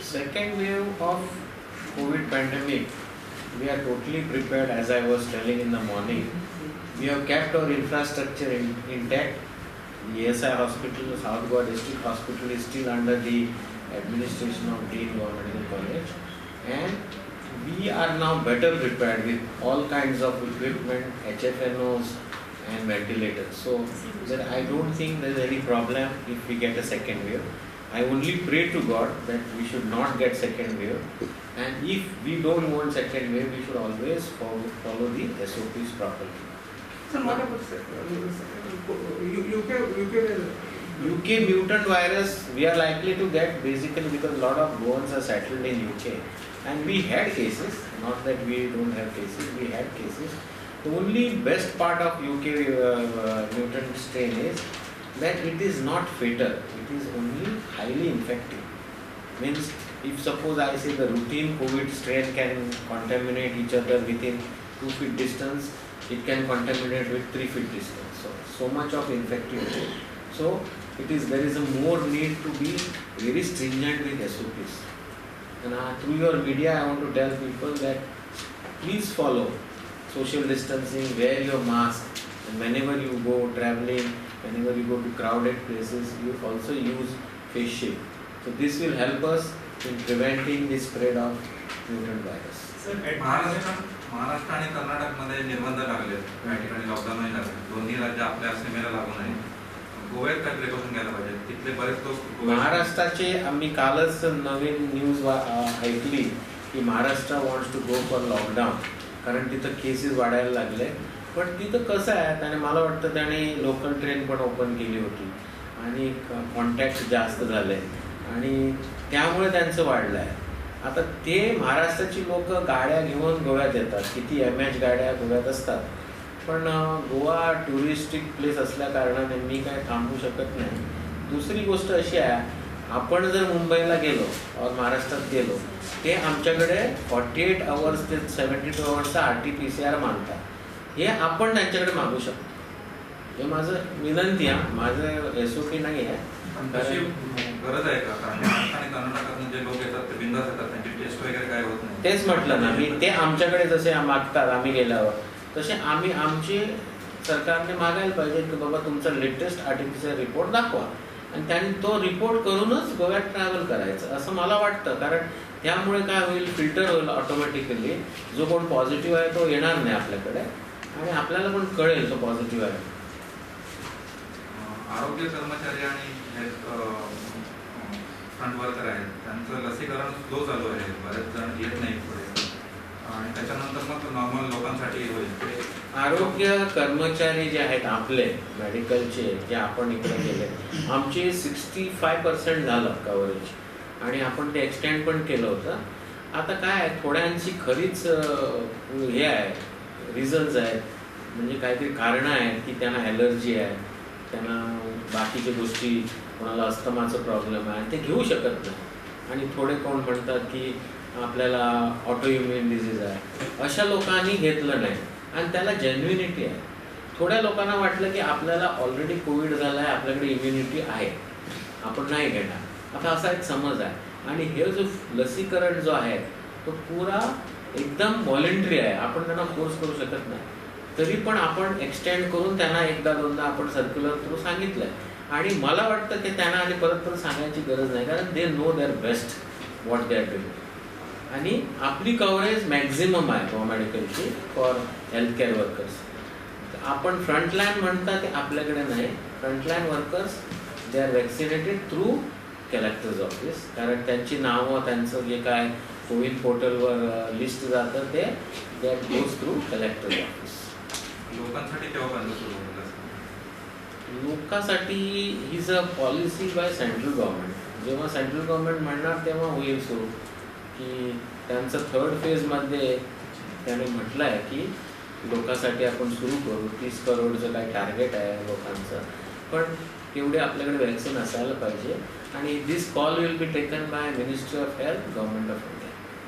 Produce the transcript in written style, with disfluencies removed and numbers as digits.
second wave of COVID pandemic, we are totally prepared. As I was telling in the morning, we have kept our infrastructure intact. The ESI hospital, South Goa District Hospital, is still under the administration of Dean Goa Medical College, and we are now better prepared with all kinds of equipment, HFNOs and ventilators. So I don't think there is any problem if we get a second wave. I only pray to God that we should not get second wave, and if we don't want second wave, we should always follow the SOPs properly. So what about UK mutant virus, we are likely to get basically because a lot of Goans are settled in UK, and we had cases, not that we don't have cases, we had cases. The only best part of UK mutant strain is that it is not fatal, it is only highly infective. Means if suppose I say the routine COVID strain can contaminate each other within 2 feet distance, it can contaminate with 3 feet distance. So much of infectivity. So there is a more need to be very stringent with SOPs. And through your media, I want to tell people that please follow social distancing, wear your mask, and whenever you go traveling, whenever you go to crowded places, you also use face shield. So this will help us in preventing the spread of mutant virus. Maharashtra आणि कर्नाटकमध्ये निर्बंध लागले, काही ठिकाणी लॉकडाऊनही लागले. दोन्ही राज्य आपल्या सीमेला लागून आहे. गोव्यात काय प्रिकॉशन घ्यायला पाहिजे? तिथले बरेच लोक महाराष्ट्राचे आम्ही कालच नवीन न्यूज ऐकली की Maharashtra wants to go for lockdown, कारण तिथं केसेस वाढायला लागले. पण तिथं कसं आहे, त्याने मला वाटतं त्याने लोकल ट्रेन पण ओपन केली होती आणि कॉन्टॅक्ट जास्त झाले आणि त्यामुळे त्यांचं वाढलं आहे. आता ते महाराष्ट्राची लोक गाड्या घेऊन गोव्यात येतात, किती MH गाड्या गोव्यात असतात, पण गोवा टुरिस्टिक प्लेस असल्या कारणाने मी काय थांबू शकत नाही. दुसरी गोष्ट अशी आहे, आपण जर मुंबईला गेलो और महाराष्ट्रात गेलो, ते आमच्याकडे 48 आवर्स ते 72 आवर्सचा RT-PCR मागतात. हे आपण त्यांच्याकडे मागू शकतो. हे माझं विनंती आहे, माझं SOP नाही आहे. गरज आहे का? कारण महाराष्ट्र आणि कर्नाटकातून जे लोक येतात ते बिंदास येतात, त्यांची टेस्ट वगैरे काय होत नाही. तेच म्हटलं ना मी, ते आमच्याकडे जसे मागतात आम्ही गेल्यावर, तसे आमचे सरकारने मागायला पाहिजे की बाबा तुमचा लेटेस्ट RT-PCR रिपोर्ट दाखवा, आणि त्यांनी तो रिपोर्ट करूनच गोव्यात ट्रॅव्हल करायचं असं मला वाटतं. कारण त्यामुळे काय होईल, फिल्टर होईल ऑटोमॅटिकली. जो कोण पॉझिटिव्ह आहे तो येणार नाही आपल्याकडे आणि आपल्याला पण कळेल तो पॉझिटिव्ह आहे. आरोग्य कर्मचारी आणि फ्रंट वर्कर आहेत, त्यांचं लसीकरण स्लो चालू आहे, बरेच जण येत नाही पुढे, आणि त्याच्यानंतर मग नॉर्मल लोकांसाठी होईल. आरोग्य कर्मचारी जे आहेत आपले मेडिकलचे, जे आपण इकडे गेले, आमचे 65% झालं कव्हरेज आणि आपण ते एक्सटेंड पण केलं होतं. आता काय आहे, थोड्यांची खरीच हे आहे, रिझन्स आहेत, म्हणजे काहीतरी कारणं आहेत की त्यांना ॲलर्जी आहे, त्यांना बाकीच्या गोष्टी, कोणाला अस्थमाचा प्रॉब्लेम आहे, ते घेऊ शकत नाही. आणि थोडे कोण म्हणतात की आपल्याला ऑटोइम्युन डिझीज आहे, अशा लोकांनी घेतलं नाही आणि त्याला जेन्युनिटी आहे. थोड्या लोकांना वाटलं की आपल्याला ऑलरेडी कोविड झाला आहे, आपल्याकडे इम्युनिटी आहे, आपण नाही घेणार, आता असा एक समज आहे. आणि हे जो लसीकरण जो आहे तो पुरा एकदम व्हॉलेंटरी आहे, आपण त्यांना फोर्स करू शकत नाही. तरी पण आपण एक्सटेंड करून त्यांना एकदा दोनदा आपण सर्क्युलर थ्रू सांगितलं आहे. आणि मला वाटतं की त्यांना आणि परत सांगायची गरज नाही, कारण they know their best what they are doing. आणि आपली कव्हरेज मॅक्झिमम आहे गोवा मेडिकलची फॉर हेल्थकेअर वर्कर्स. आपण फ्रंटलाईन म्हणता ते आपल्याकडे नाही. Frontline workers they are vaccinated through collector's office, कारण त्यांची नावं, त्यांचं जे काय कोविन पोर्टलवर लिस्ट जातं ते that goes through collector's office. लोकांसाठी केव्हा बंद सुरू होईल? लोकांसाठी is a policy by central government. जेव्हा सेंट्रल गव्हर्नमेंट म्हणणार तेव्हा होईल सुरू. की त्यांचं 3rd फेजमध्ये त्याने म्हटलं आहे की लोकांसाठी आपण सुरू करू. 30 करोडचं काय टार्गेट आहे लोकांचं, पण तेवढे आपल्याकडे वॅक्सिन असायला पाहिजे. आणि this call will be taken by ministry of health, government of India.